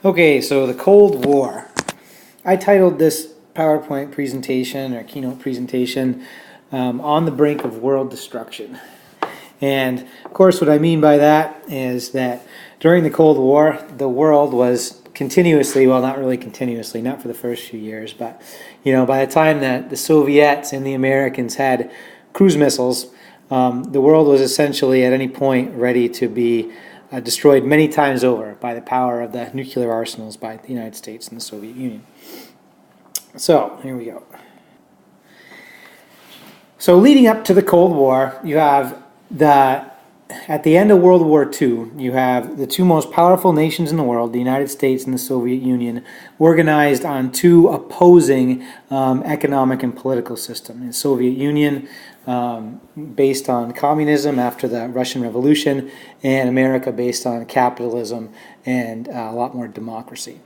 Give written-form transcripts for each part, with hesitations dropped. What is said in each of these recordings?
Okay, so the Cold War. I titled this PowerPoint presentation or keynote presentation on the brink of world destruction. And of course, what I mean by that is that during the Cold War, the world was continuously, well, not really continuously, not for the first few years, but by the time that the Soviets and the Americans had cruise missiles, the world was essentially at any point ready to be destroyed many times over by the power of the nuclear arsenals by the United States and the Soviet Union. So, here we go. So leading up to the Cold War, you have at the end of World War II, you have the two most powerful nations in the world, the United States and the Soviet Union, organized on two opposing economic and political systems. The Soviet Union, based on communism after the Russian Revolution, and America based on capitalism and a lot more democracy.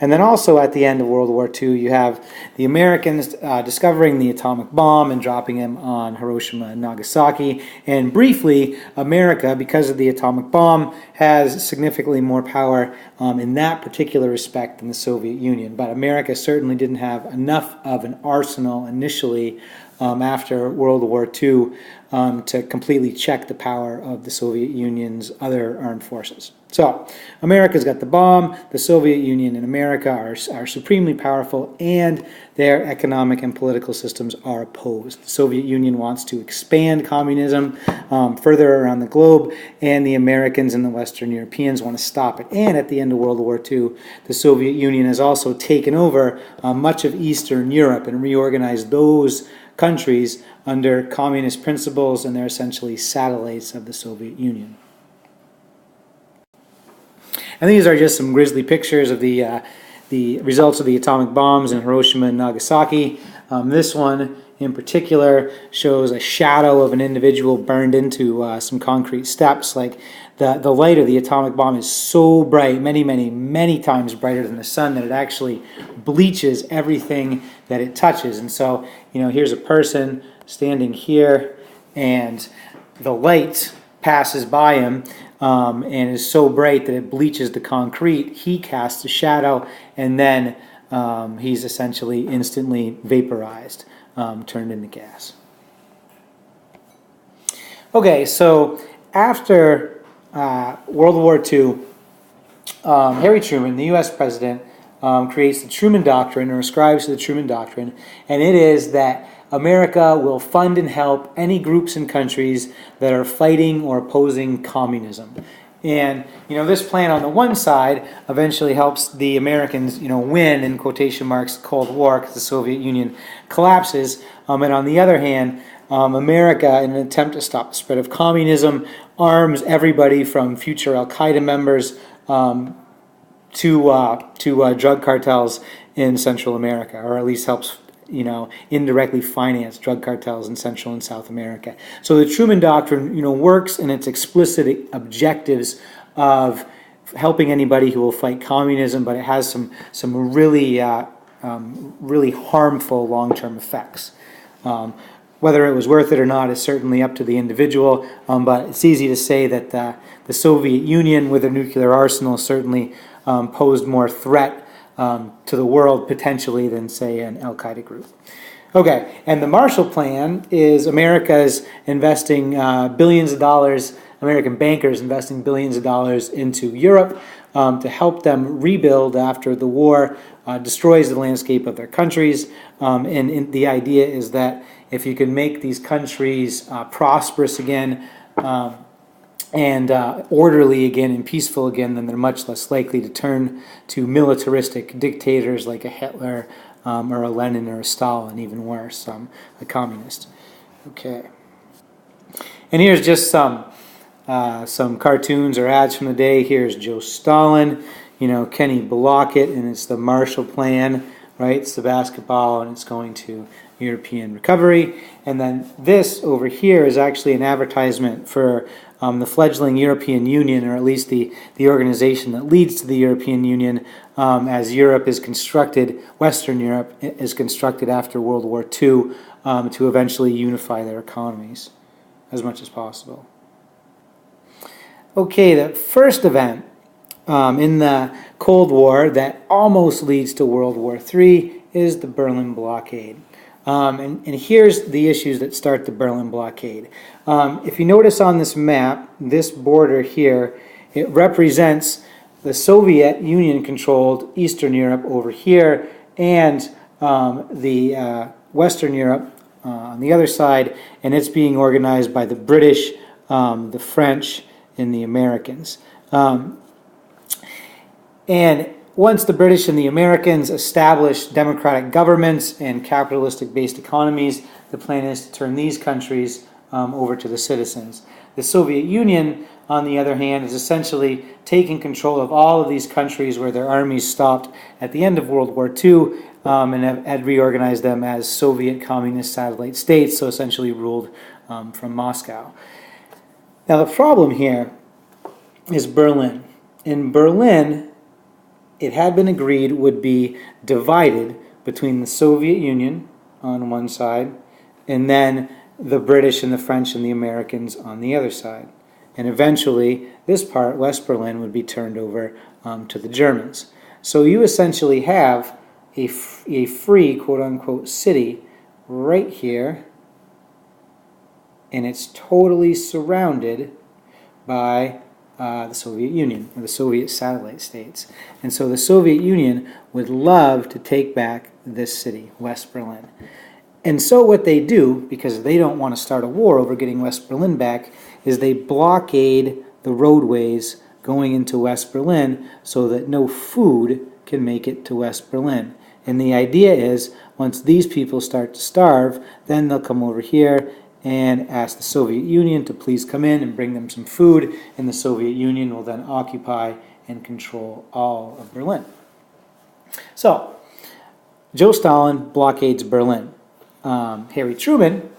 And then also at the end of World War II, you have the Americans discovering the atomic bomb and dropping them on Hiroshima and Nagasaki. And briefly, America, because of the atomic bomb, has significantly more power in that particular respect than the Soviet Union. But America certainly didn't have enough of an arsenal initially after World War II to completely check the power of the Soviet Union's other armed forces. So, America's got the bomb, the Soviet Union and America are supremely powerful, and their economic and political systems are opposed. The Soviet Union wants to expand communism further around the globe, and the Americans and the Western Europeans want to stop it. And at the end of World War II, the Soviet Union has also taken over much of Eastern Europe and reorganized those countries under communist principles, and they're essentially satellites of the Soviet Union. And these are just some grisly pictures of the results of the atomic bombs in Hiroshima and Nagasaki. This one in particular shows a shadow of an individual burned into some concrete steps. Like the light of the atomic bomb is so bright, many times brighter than the sun, that it actually bleaches everything that it touches. And so, here's a person standing here, and the light passes by him and is so bright that it bleaches the concrete. He casts a shadow, and then he's essentially instantly vaporized, turned into gas. Okay, so after World War II, Harry Truman, the U.S. president, creates the Truman Doctrine, or ascribes to the Truman Doctrine, and it is that America will fund and help any groups and countries that are fighting or opposing communism. And, this plan on the one side eventually helps the Americans, win, in quotation marks, the Cold War, because the Soviet Union collapses. And on the other hand, America, in an attempt to stop the spread of communism, arms everybody from future Al-Qaeda members to drug cartels in Central America, or at least helps indirectly finance drug cartels in Central and South America. So the Truman Doctrine, works in its explicit objectives of helping anybody who will fight communism, but it has some really harmful long-term effects. Whether it was worth it or not is certainly up to the individual, but it's easy to say that the Soviet Union, with a nuclear arsenal, certainly posed more threat to the world potentially than, say, an Al-Qaeda group. Okay, and the Marshall Plan is America's investing billions of dollars, American bankers investing billions of dollars into Europe to help them rebuild after the war destroys the landscape of their countries. And the idea is that if you can make these countries prosperous again, and orderly again and peaceful again, then they're much less likely to turn to militaristic dictators like a Hitler or a Lenin or a Stalin, even worse, a communist. Okay. And here's just some cartoons or ads from the day. Here's Joe Stalin, Kenny Blockett, and it's the Marshall Plan, right? It's the basketball, and it's going to European recovery. And then this over here is actually an advertisement for the fledgling European Union, or at least the organization that leads to the European Union, as Europe is constructed, Western Europe is constructed after World War II to eventually unify their economies as much as possible. Okay, the first event in the Cold War that almost leads to World War III is the Berlin blockade. And here's the issues that start the Berlin blockade. If you notice on this map, this border here, it represents the Soviet Union-controlled Eastern Europe over here, and the Western Europe on the other side, and it's being organized by the British, the French, and the Americans. And once the British and the Americans established democratic governments and capitalistic-based economies, the plan is to turn these countries over to the citizens. The Soviet Union, on the other hand, is essentially taking control of all of these countries where their armies stopped at the end of World War II, and had reorganized them as Soviet communist satellite states, so essentially ruled from Moscow. Now the problem here is Berlin. In Berlin, it had been agreed would be divided between the Soviet Union on one side and then the British and the French and the Americans on the other side. And eventually, this part, West Berlin, would be turned over to the Germans. So you essentially have a free, quote-unquote, city right here, and it's totally surrounded by the Soviet Union, or the Soviet satellite states. And so the Soviet Union would love to take back this city, West Berlin. And so what they do, because they don't want to start a war over getting West Berlin back, is they blockade the roadways going into West Berlin so that no food can make it to West Berlin. And the idea is, once these people start to starve, then they'll come over here and ask the Soviet Union to please come in and bring them some food, and the Soviet Union will then occupy and control all of Berlin. So, Joe Stalin blockades Berlin. Harry Truman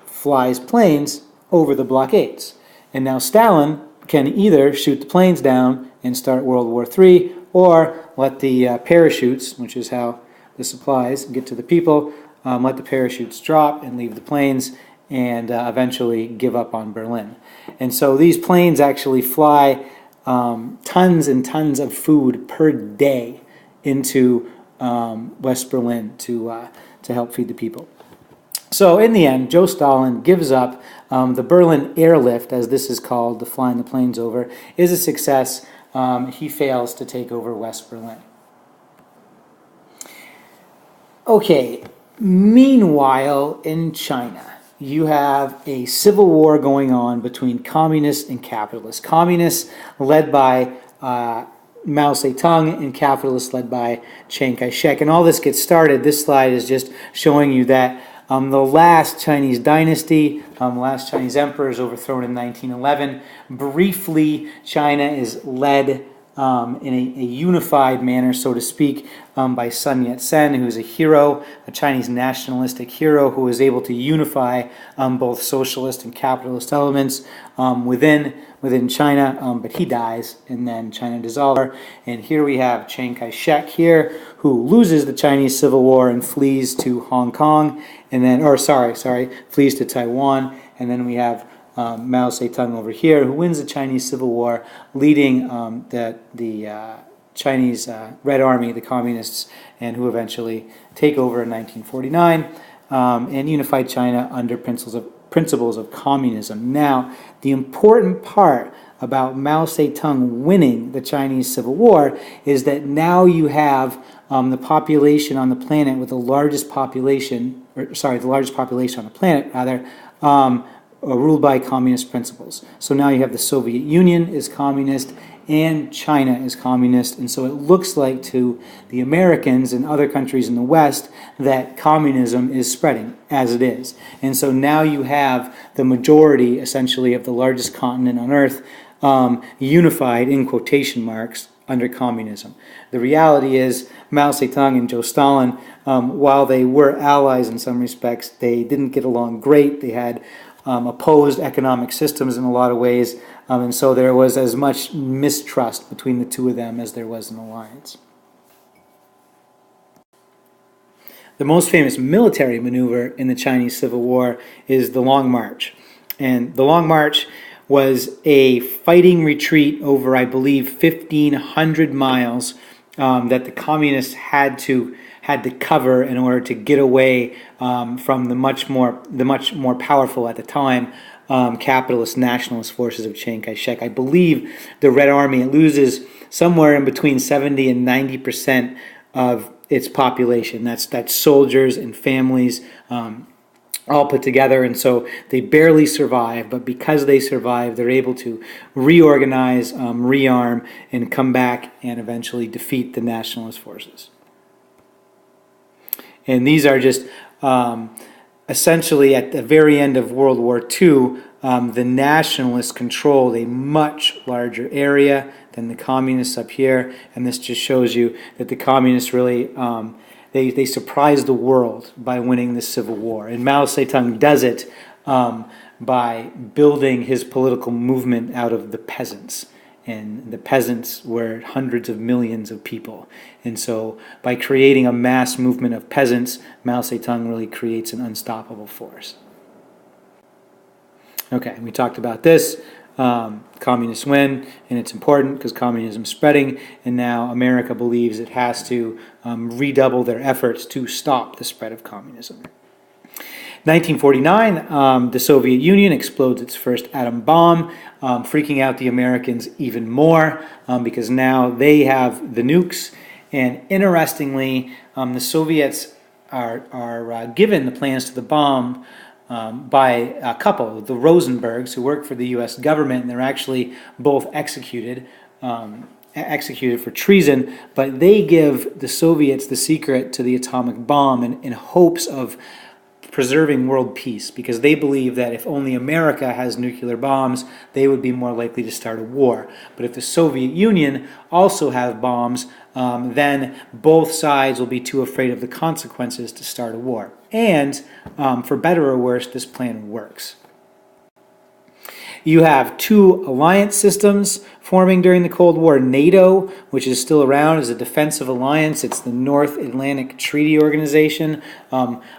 flies planes over the blockades. And now Stalin can either shoot the planes down and start World War III, or let the parachutes, which is how the supplies get to the people, let the parachutes drop and leave the planes, and eventually give up on Berlin. And so these planes actually fly tons and tons of food per day into West Berlin to help feed the people. So in the end, Joe Stalin gives up. The Berlin airlift, as this is called, the flying the planes over, is a success. He fails to take over West Berlin. Okay, meanwhile in China, you have a civil war going on between communists and capitalists. Communists led by Mao Zedong and capitalists led by Chiang Kai-shek. And all this gets started. This slide is just showing you that the last Chinese dynasty, last Chinese emperor is overthrown in 1911. Briefly, China is led in a unified manner, so to speak, by Sun Yat-sen, who is a hero, a Chinese nationalistic hero who was able to unify both socialist and capitalist elements within China, but he dies, and then China dissolves. And here we have Chiang Kai-shek here, who loses the Chinese Civil War and flees to Hong Kong, and then, flees to Taiwan, and then we have Mao Zedong over here, who wins the Chinese Civil War, leading the Chinese Red Army, the communists, and who eventually take over in 1949 and unified China under principles of communism. Now, the important part about Mao Zedong winning the Chinese Civil War is that now you have the population on the planet with the largest population, the largest population on the planet, rather, ruled by communist principles. So now you have the Soviet Union is communist and China is communist, and so it looks like to the Americans and other countries in the West that communism is spreading, as it is. And so now you have the majority, essentially, of the largest continent on Earth unified, in quotation marks, under communism. The reality is Mao Zedong and Joe Stalin, while they were allies in some respects, they didn't get along great. They had opposed economic systems in a lot of ways, and so there was as much mistrust between the two of them as there was an alliance. The most famous military maneuver in the Chinese Civil War is the Long March. And the Long March was a fighting retreat over, I believe, 1,500 miles that the communists had to cover in order to get away from the much more powerful at the time capitalist nationalist forces of Chiang Kai-shek. I believe the Red Army loses somewhere in between 70 and 90% of its population. That's soldiers and families all put together, and so they barely survive. But because they survive, they're able to reorganize, rearm, and come back and eventually defeat the nationalist forces. And these are just essentially at the very end of World War II, the nationalists controlled a much larger area than the communists up here, and this just shows you that the communists really they surprised the world by winning the Civil War. And Mao Zedong does it by building his political movement out of the peasants. And the peasants were hundreds of millions of people. And so by creating a mass movement of peasants, Mao Zedong really creates an unstoppable force. Okay, we talked about this. Communists win, and it's important because communism is spreading, and now America believes it has to redouble their efforts to stop the spread of communism. 1949, the Soviet Union explodes its first atom bomb, freaking out the Americans even more because now they have the nukes. And interestingly, the Soviets are given the plans to the bomb by a couple, the Rosenbergs, who work for the U.S. government, and they're actually both executed for treason. But they give the Soviets the secret to the atomic bomb in hopes of preserving world peace, because they believe that if only America has nuclear bombs, they would be more likely to start a war. But if the Soviet Union also have bombs, then both sides will be too afraid of the consequences to start a war. And for better or worse, this plan works. You have two alliance systems forming during the Cold War. NATO, which is still around, is a defensive alliance. It's the North Atlantic Treaty Organization,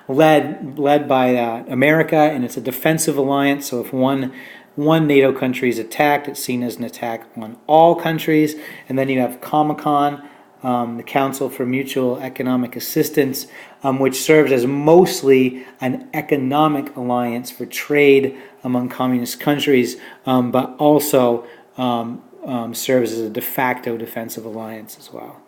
led by America, and it's a defensive alliance. So if one NATO country is attacked, it's seen as an attack on all countries. And then you have Comecon, the Council for Mutual Economic Assistance, which serves as mostly an economic alliance for trade among communist countries, but also serves as a de facto defensive alliance as well.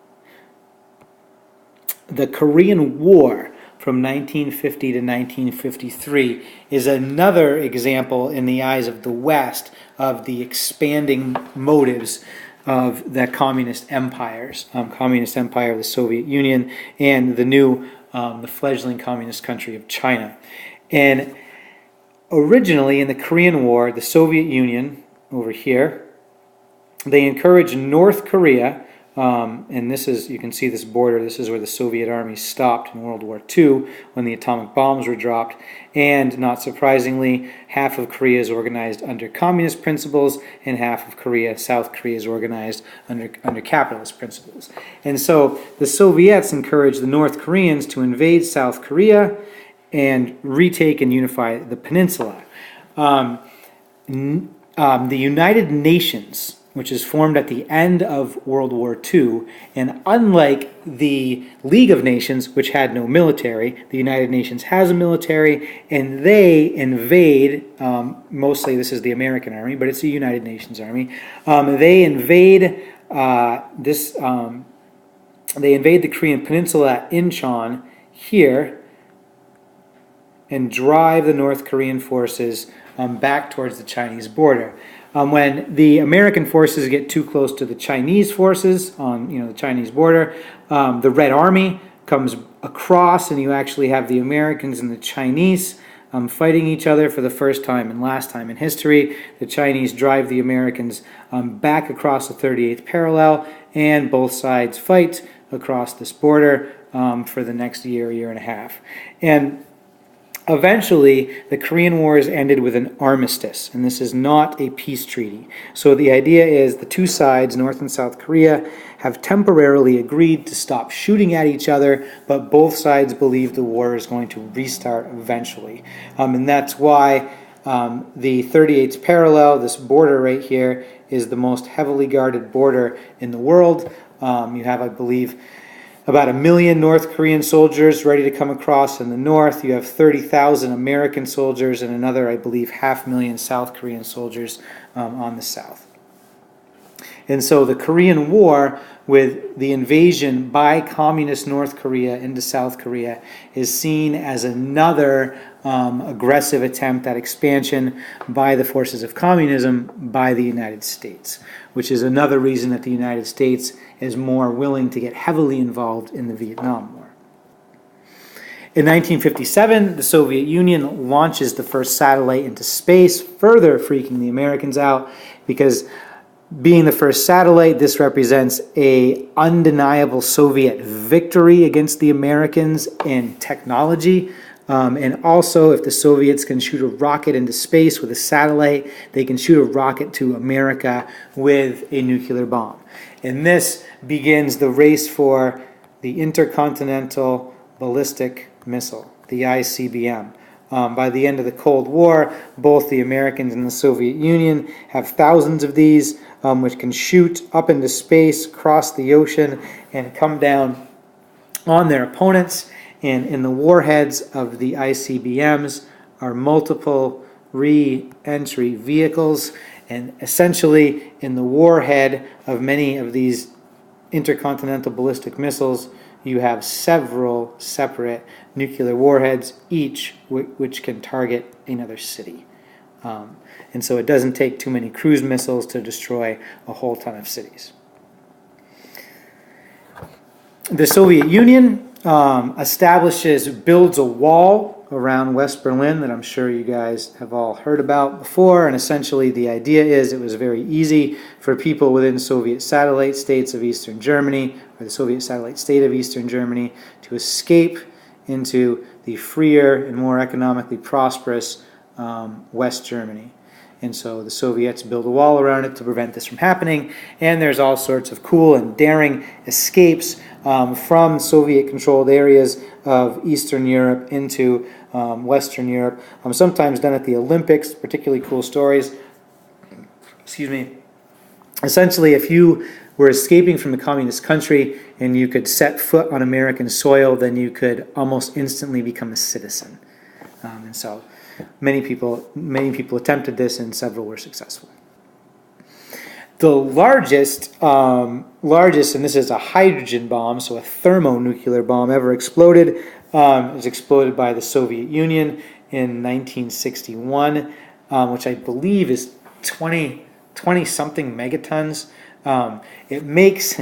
The Korean War from 1950 to 1953 is another example in the eyes of the West of the expanding motives of the communist empires, communist empire of the Soviet Union and the fledgling communist country of China. And originally in the Korean War, the Soviet Union, over here, they encouraged North Korea, and this is, you can see this border, this is where the Soviet army stopped in World War II when the atomic bombs were dropped. And not surprisingly, half of Korea is organized under communist principles, and half of Korea, South Korea, is organized under capitalist principles. And so the Soviets encouraged the North Koreans to invade South Korea and retake and unify the peninsula. The United Nations, which is formed at the end of World War II, and unlike the League of Nations, which had no military, the United Nations has a military, and they invade, mostly this is the American army, but it's the United Nations army, they invade the Korean Peninsula at Incheon here, and drive the North Korean forces back towards the Chinese border. When the American forces get too close to the Chinese forces on the Chinese border, the Red Army comes across, and you actually have the Americans and the Chinese fighting each other for the first time and last time in history. The Chinese drive the Americans back across the 38th parallel, and both sides fight across this border for the next year and a half. And eventually, the Korean Wars ended with an armistice, and this is not a peace treaty. So the idea is the two sides, North and South Korea, have temporarily agreed to stop shooting at each other, but both sides believe the war is going to restart eventually. And that's why The 38th parallel, this border right here, is the most heavily guarded border in the world. You have, I believe, about 1 million North Korean soldiers ready to come across in the north. You have 30,000 American soldiers and another, I believe, 500,000 South Korean soldiers on the south. And so the Korean War, with the invasion by communist North Korea into South Korea, is seen as another aggressive attempt at expansion by the forces of communism by the United States, which is another reason that the United States is more willing to get heavily involved in the Vietnam War. In 1957, the Soviet Union launches the first satellite into space, further freaking the Americans out, because being the first satellite, this represents an undeniable Soviet victory against the Americans in technology. And also, if the Soviets can shoot a rocket into space with a satellite, they can shoot a rocket to America with a nuclear bomb. And this begins the race for the Intercontinental Ballistic Missile, the ICBM. By the end of the Cold War, both the Americans and the Soviet Union have thousands of these, which can shoot up into space, cross the ocean, and come down on their opponents. And in the warheads of the ICBMs are multiple re-entry vehicles. And essentially, in the warhead of many of these intercontinental ballistic missiles, you have several separate nuclear warheads, each which can target another city. And so it doesn't take too many cruise missiles to destroy a whole ton of cities. The Soviet Union builds a wall around West Berlin that I'm sure you guys have all heard about before, and essentially the idea is it was very easy for people within Soviet satellite states of Eastern Germany, or the Soviet satellite state of Eastern Germany, to escape into the freer and more economically prosperous West Germany. And so the Soviets build a wall around it to prevent this from happening, and there's all sorts of cool and daring escapes from Soviet-controlled areas of Eastern Europe into Western Europe, sometimes done at the Olympics, particularly cool stories. Excuse me. Essentially, if you were escaping from a communist country and you could set foot on American soil, then you could almost instantly become a citizen. And so many people attempted this, and several were successful. The largest, and this is a hydrogen bomb, so a thermonuclear bomb ever exploded, was exploded by the Soviet Union in 1961, which I believe is 20-something megatons. It makes,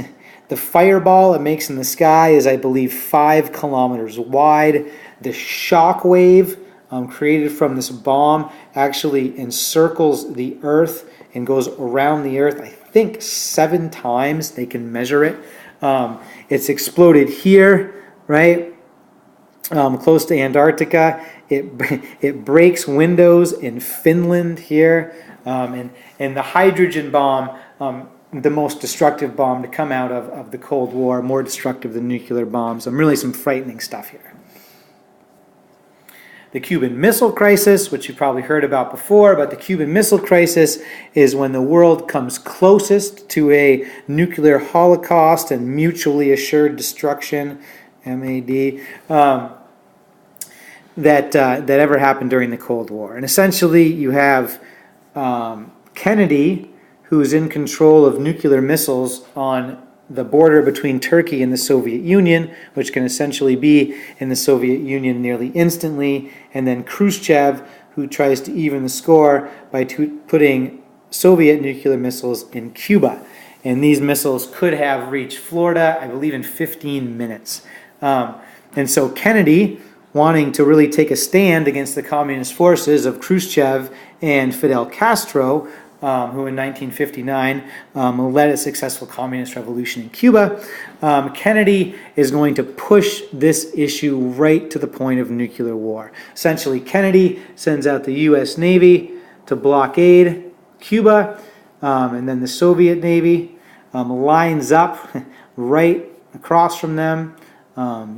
the fireball it makes in the sky is, I believe, 5 kilometers wide. The shock wave created from this bomb actually encircles the Earth and goes around the Earth, I think 7 times. They can measure it. It's exploded here, right, close to Antarctica. It breaks windows in Finland here. And the hydrogen bomb, the most destructive bomb to come out of the Cold War, more destructive than nuclear bombs. Really some frightening stuff here. The Cuban Missile Crisis, which you probably heard about before, but the Cuban Missile Crisis is when the world comes closest to a nuclear holocaust and mutually assured destruction, MAD, that ever happened during the Cold War. And essentially you have Kennedy, who's in control of nuclear missiles on the border between Turkey and the Soviet Union, which can essentially be in the Soviet Union nearly instantly, and then Khrushchev, who tries to even the score by putting Soviet nuclear missiles in Cuba. And these missiles could have reached Florida, I believe, in 15 minutes. And so Kennedy, wanting to really take a stand against the communist forces of Khrushchev and Fidel Castro, who in 1959 led a successful communist revolution in Cuba, Kennedy is going to push this issue right to the point of nuclear war. Essentially, Kennedy sends out the U.S. Navy to blockade Cuba, and then the Soviet Navy lines up right across from them,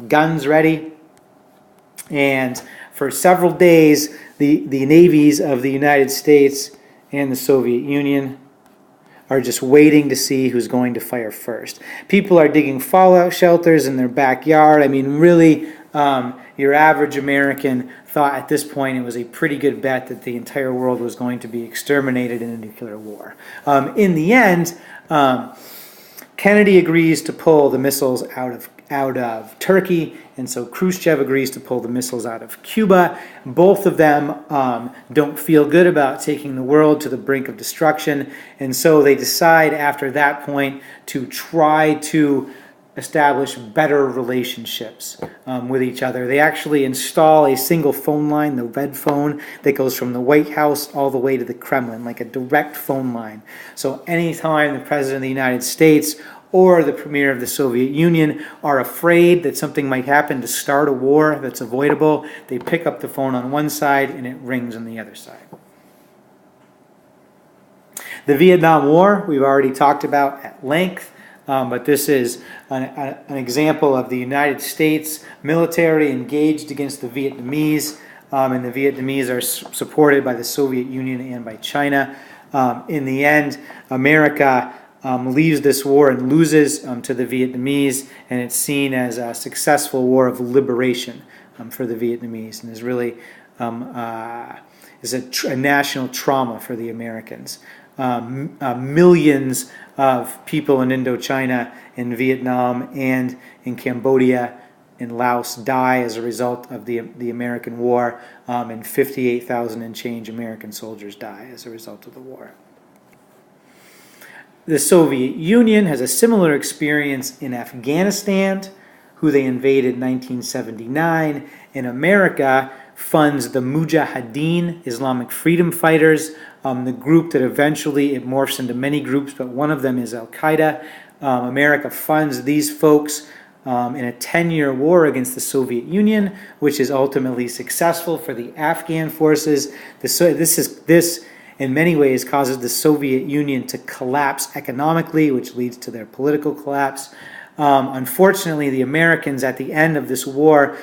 guns ready, and for several days the navies of the United States and the Soviet Union are just waiting to see who's going to fire first. People are digging fallout shelters in their backyard. I mean, really, your average American thought at this point it was a pretty good bet that the entire world was going to be exterminated in a nuclear war. In the end, Kennedy agrees to pull the missiles out of Turkey, and so Khrushchev agrees to pull the missiles out of Cuba. Both of them don't feel good about taking the world to the brink of destruction, and so they decide after that point to try to establish better relationships with each other. They actually install a single phone line, the red phone, that goes from the White House all the way to the Kremlin, like a direct phone line. So anytime the President of the United States or the Premier of the Soviet Union are afraid that something might happen to start a war that's avoidable, they pick up the phone on one side and it rings on the other side. The Vietnam War, we've already talked about at length. But this is an example of the United States military engaged against the Vietnamese, and the Vietnamese are supported by the Soviet Union and by China. In the end, America leaves this war and loses to the Vietnamese, and it's seen as a successful war of liberation for the Vietnamese, and is really is a national trauma for the Americans. Millions of people in Indochina, in Vietnam, and in Cambodia, in Laos die as a result of the American war, and 58,000 and change American soldiers die as a result of the war. The Soviet Union has a similar experience in Afghanistan, who they invaded in 1979, and America funds the Mujahideen, Islamic freedom fighters, the group that eventually it morphs into many groups, but one of them is Al-Qaeda. America funds these folks in a 10-year war against the Soviet Union, which is ultimately successful for the Afghan forces. This in many ways causes the Soviet Union to collapse economically, which leads to their political collapse. Unfortunately, the Americans at the end of this war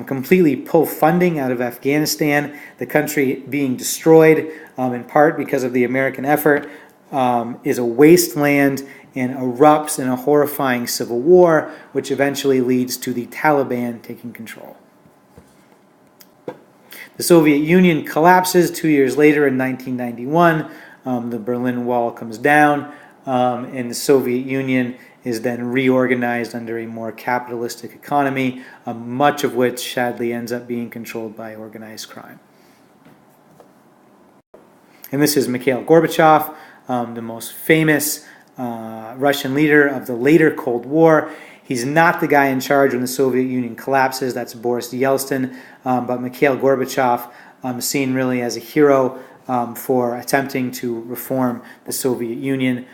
completely pull funding out of Afghanistan, the country being destroyed in part because of the American effort, is a wasteland and erupts in a horrifying civil war, which eventually leads to the Taliban taking control. The Soviet Union collapses 2 years later in 1991. The Berlin Wall comes down, and the Soviet Union is then reorganized under a more capitalistic economy, much of which sadly ends up being controlled by organized crime. And this is Mikhail Gorbachev, the most famous Russian leader of the later Cold War. He's not the guy in charge when the Soviet Union collapses. That's Boris Yeltsin. But Mikhail Gorbachev is seen really as a hero for attempting to reform the Soviet Union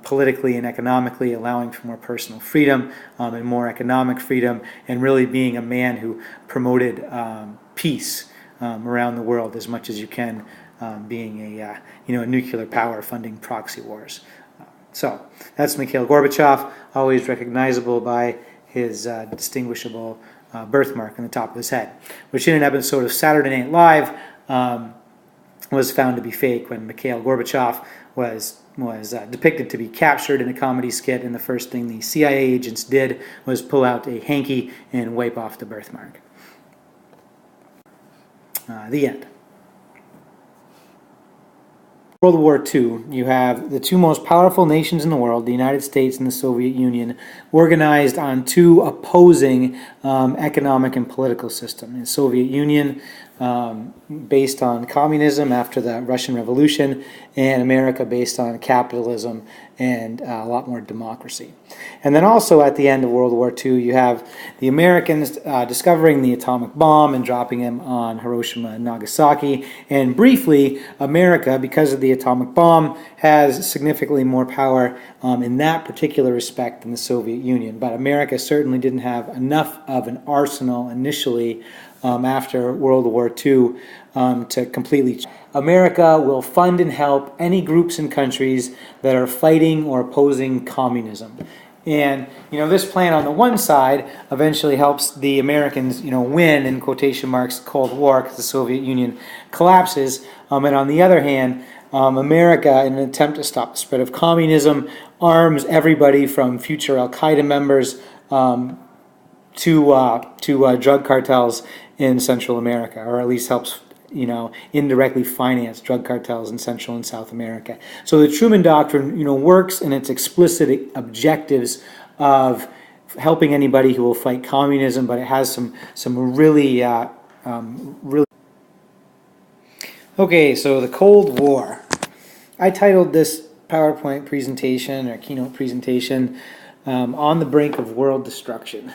politically and economically, allowing for more personal freedom and more economic freedom, and really being a man who promoted peace around the world as much as you can, being a nuclear power funding proxy wars. So that's Mikhail Gorbachev, always recognizable by his distinguishable birthmark on the top of his head, which in an episode of Saturday Night Live was found to be fake when Mikhail Gorbachev was depicted to be captured in a comedy skit, and the first thing the CIA agents did was pull out a hanky and wipe off the birthmark. The end. World War II, you have the two most powerful nations in the world, the United States and the Soviet Union, organized on two opposing economic and political systems. The Soviet Union, based on communism after the Russian Revolution, and America based on capitalism and a lot more democracy. And then also at the end of World War II, you have the Americans discovering the atomic bomb and dropping them on Hiroshima and Nagasaki. And briefly, America, because of the atomic bomb, has significantly more power in that particular respect than the Soviet Union. But America certainly didn't have enough of an arsenal initially after World War II to completely. America will fund and help any groups and countries that are fighting or opposing communism. And, this plan on the one side eventually helps the Americans, win, in quotation marks, the Cold War, because the Soviet Union collapses. And on the other hand, America, in an attempt to stop the spread of communism, arms everybody from future Al-Qaeda members to drug cartels in Central America, or at least helps indirectly finance drug cartels in Central and South America. So the Truman Doctrine, works in its explicit objectives of helping anybody who will fight communism, but it has some really. Okay, so the Cold War. I titled this PowerPoint presentation or keynote presentation, "On the Brink of World Destruction."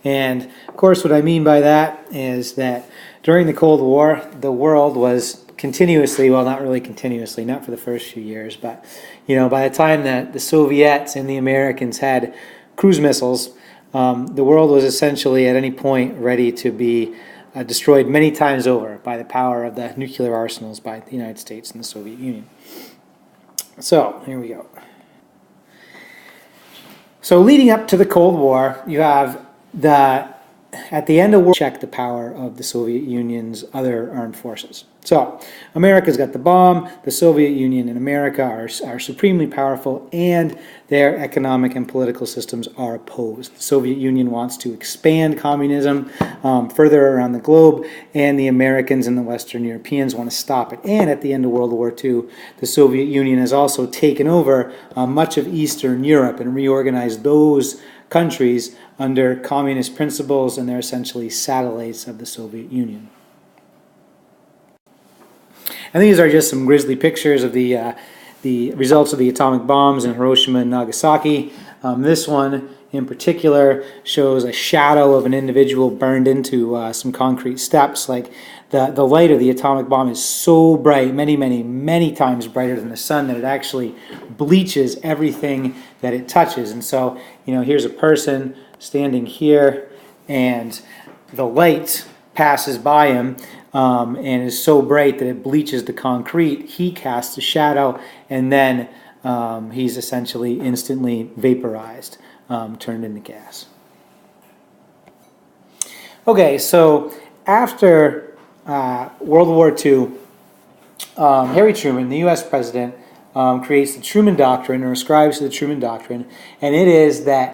And of course, what I mean by that is that during the Cold War, the world was continuously, well, not really continuously, not for the first few years, but by the time that the Soviets and the Americans had cruise missiles, the world was essentially at any point ready to be destroyed many times over by the power of the nuclear arsenals by the United States and the Soviet Union. So here we go. So leading up to the Cold War, you have at the end of war, check the power of the Soviet Union's other armed forces. So America's got the bomb. The Soviet Union and America are supremely powerful, and their economic and political systems are opposed. The Soviet Union wants to expand communism further around the globe, and the Americans and the Western Europeans want to stop it. And at the end of World War II, the Soviet Union has also taken over much of Eastern Europe and reorganized those countries under communist principles, and they're essentially satellites of the Soviet Union. And these are just some grisly pictures of the results of the atomic bombs in Hiroshima and Nagasaki. This one in particular shows a shadow of an individual burned into some concrete steps. Like the light of the atomic bomb is so bright, many times brighter than the sun, that it actually bleaches everything that it touches. And so, here's a person standing here, and the light passes by him and is so bright that it bleaches the concrete. He casts a shadow, and then he's essentially instantly vaporized, turned into gas. Okay, so after World War II, Harry Truman, the U.S. president, creates the Truman Doctrine, or ascribes to the Truman Doctrine, and it is that